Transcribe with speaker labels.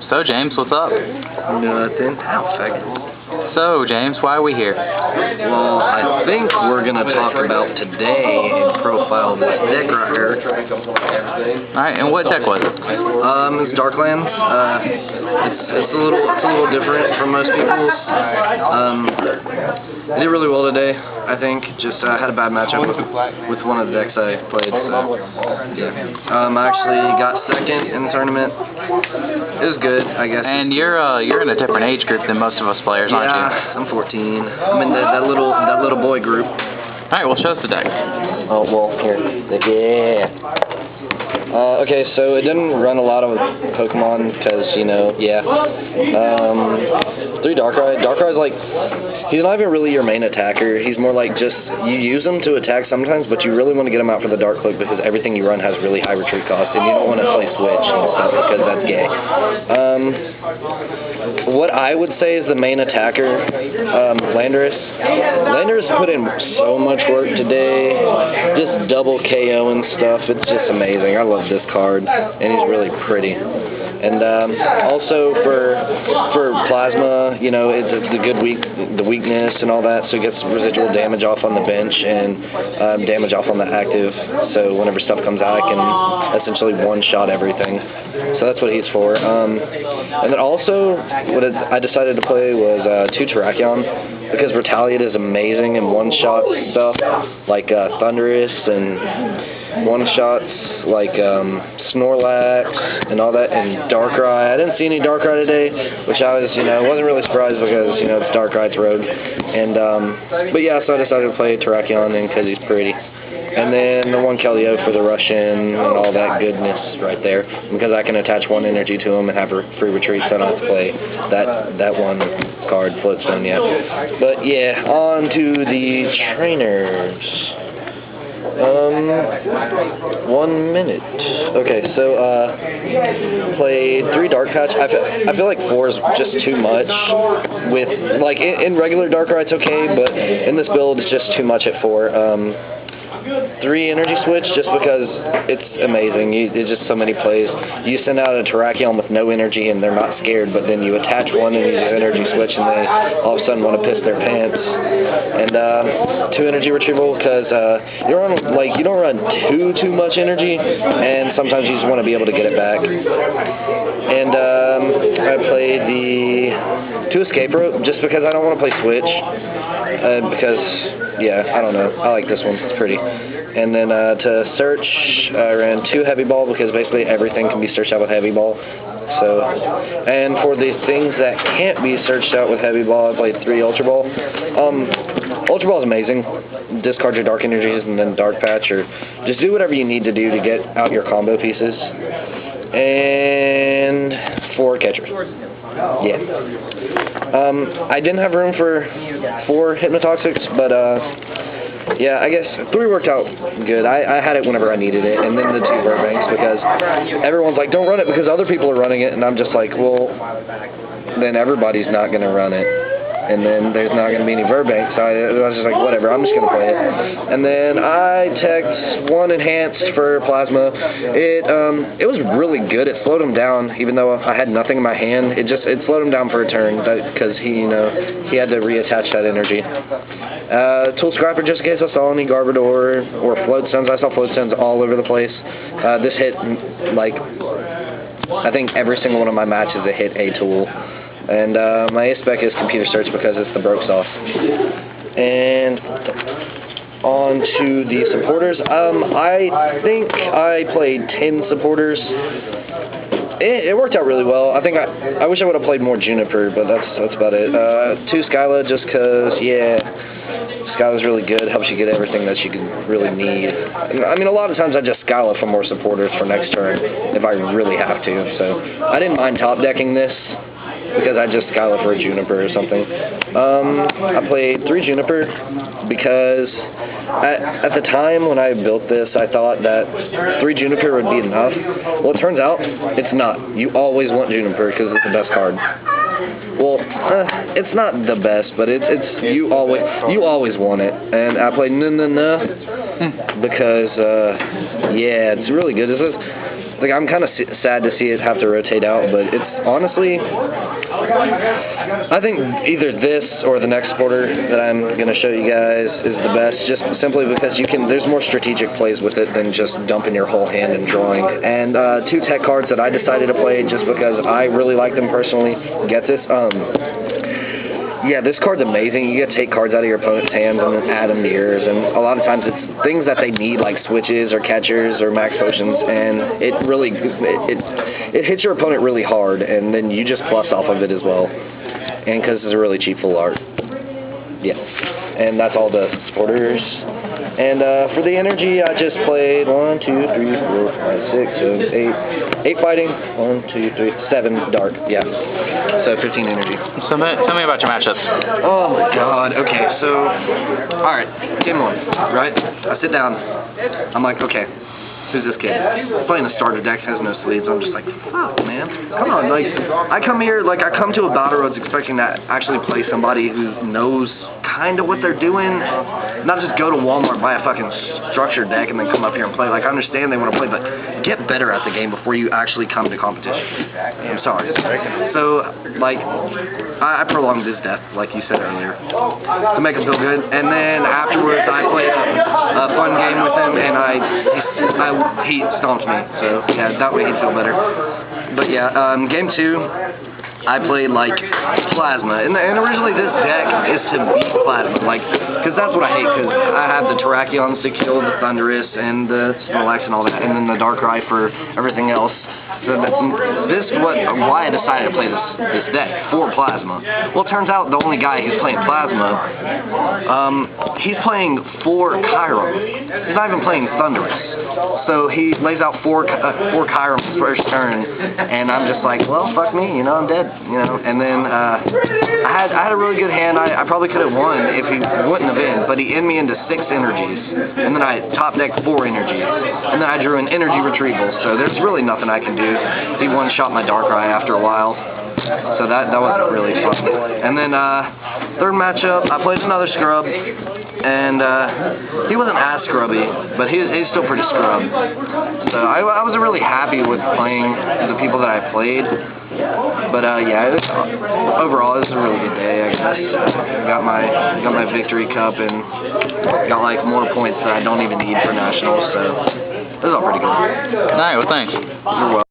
Speaker 1: So, James, what's up?
Speaker 2: Nothing. How faggot.
Speaker 1: So, James, why are we here?
Speaker 2: Well, I think we're going to talk about today and profile this deck right here.
Speaker 1: Alright, and what deck was it?
Speaker 2: It's Darklands. It's a little different from most people's. I did really well today, I think. Just had a bad matchup with one of the decks I played. So, yeah. I actually got second in the tournament. It was good, I guess.
Speaker 1: And you're in a different age group than most of us players, aren't you?
Speaker 2: Yeah, I'm 14. I'm in that little boy group.
Speaker 1: Alright, well, show us the deck.
Speaker 2: Oh, well, here. Yeah. Okay, so it didn't run a lot of Pokemon because, you know, yeah. 3 Darkrai. Darkrai's like, he's not even really your main attacker. He's more like just, you use him to attack sometimes, but you really want to get him out for the Dark Cloak because everything you run has really high retreat cost, and you don't want to play Switch and stuff because that's gay. What I would say is the main attacker, Landorus. Landorus put in so much work today, just double KO and stuff. It's just amazing. I love this card, and he's really pretty. And also for Plasma, you know, it's the weakness and all that, so it gets residual damage off on the bench and damage off on the active. So whenever stuff comes out, I can essentially one-shot everything. So that's what he's for. And then also, what I decided to play was 2 Terrakion, because Retaliate is amazing in one-shot stuff, like Thundurus, and one-shots like Snorlax and all that, and Darkrai. I didn't see any Darkrai today, which I was, wasn't really surprised because, it's Darkrai's rogue. And, but yeah, so I decided to play Terrakion because he's pretty. And then the 1 Keldeo for the Russian and all that goodness right there, because I can attach 1 energy to him and have a free retreat, so I don't have to play that one card, Floatstone, yet. But yeah, on to the trainers. 1 minute. Okay, so played 3 Dark Patch. I feel like 4 is just too much. With like in regular Darkrai it's okay, but in this build it's just too much at 4. 3 energy switch just because it's amazing. It's just so many plays. You send out a Terrakion with no energy and they're not scared, but then you attach 1 and use energy switch and they all of a sudden want to piss their pants. And 2 energy retrieval because you don't run too much energy, and sometimes you just want to be able to get it back. And I played the 2 escape rope just because I don't want to play switch. Because yeah, I don't know. I like this one. It's pretty. And then to search, I ran 2 heavy ball because basically everything can be searched out with heavy ball. So, and for the things that can't be searched out with heavy ball, I played 3 ultra ball. Ultra ball is amazing. Discard your dark energies and then dark patch, or just do whatever you need to do to get out your combo pieces. And 4 catchers. Yeah. I didn't have room for 4 Hypnotoxics, but yeah, I guess 3 worked out good. I had it whenever I needed it, and then the 2 Burbanks, because everyone's like, don't run it because other people are running it, and I'm just like, well, then everybody's not going to run it. And then there's not going to be any Burbank, so I was just like, whatever, I'm just going to play it. And then I teched 1 Enhanced for Plasma. It was really good. It slowed him down, even though I had nothing in my hand. It slowed him down for a turn, because he had to reattach that energy. Tool Scrapper, just in case I saw any Garbodor or Floatstones. I saw Floatstones all over the place. This hit, like, I think every single one of my matches it hit a tool. And my A-Spec is Computer Search because it's the broke soft. And on to the supporters. I think I played 10 supporters. It worked out really well. I think I wish I would have played more Juniper, but that's about it. 2 Skyla just because, yeah, Skyla's really good. Helps you get everything that you can really need. I mean, a lot of times I just Skyla for more supporters for next turn if I really have to. So I didn't mind top decking this, because I just Skyla for a Juniper or something. I played 3 Juniper because at the time when I built this, I thought that 3 Juniper would be enough. Well, it turns out it's not. You always want Juniper because it's the best card. Well, it's not the best, but you always want it. And I played because yeah, it's really good. like I'm kind of sad to see it have to rotate out, but it's honestly, I think either this or the next supporter that I'm gonna show you guys is the best, just simply because there's more strategic plays with it than just dumping your whole hand and drawing. And 2 tech cards that I decided to play just because I really like them personally. Get this? Yeah, this card's amazing. You get to take cards out of your opponent's hands and then add them to yours, and a lot of times it's things that they need, like switches or catchers or max potions, and it really it hits your opponent really hard, and then you just plus off of it as well, and because it's a really cheap full art. Yeah, and that's all the supporters. And for the energy, I just played 1, 2, 3, 4, 5, 6, 7, 8 fighting, 1, 2, 3, 7 dark. Yeah, so 15 energy.
Speaker 1: So tell me about your matchups.
Speaker 2: Oh my god. Okay, so all right, game 1, right? I sit down. I'm like, okay, who's this kid? He's playing a starter deck, has no sleeves. I'm just like, fuck, man, come on. Like, I come to a Battle Roads expecting to actually play somebody who knows kind of what they're doing, not just go to Walmart, buy a fucking structured deck, and then come up here and play. Like, I understand they want to play, but get better at the game before you actually come to competition. I'm sorry. So, like, I prolonged his death, like you said earlier, to make him feel good. And then afterwards, I played a fun game with him, and he stomped me. So, yeah, that way he'd feel better. But yeah, game 2, I played, like, Plasma, and originally this deck is to beat Plasma, like, because that's what I hate, because I have the Terrakions to kill the Thunderous, and the Snorlax and all that, and then the Darkrai for everything else. So this is why I decided to play this deck, for Plasma. Well, it turns out the only guy who's playing Plasma, he's playing 4 Chiron. He's not even playing Thunderous. So he lays out 4 Chiron first turn, and I'm just like, well, fuck me, you know, I'm dead. You know, and then I had a really good hand. I probably could have won if he wouldn't have been, but he ended me into 6 energies, and then I top decked 4 energies, and then I drew an energy retrieval. So there's really nothing I can do. He one-shot my Darkrai after a while, so that was really fun. And then 3rd matchup, I played another scrub, and he wasn't as scrubby, but he's still pretty scrub. So I wasn't really happy with playing the people that I played. But yeah, overall this is a really good day. I guess got my victory cup and got like more points that I don't even need for nationals. So this is all pretty good.
Speaker 1: All right, well, thanks.
Speaker 2: You're welcome.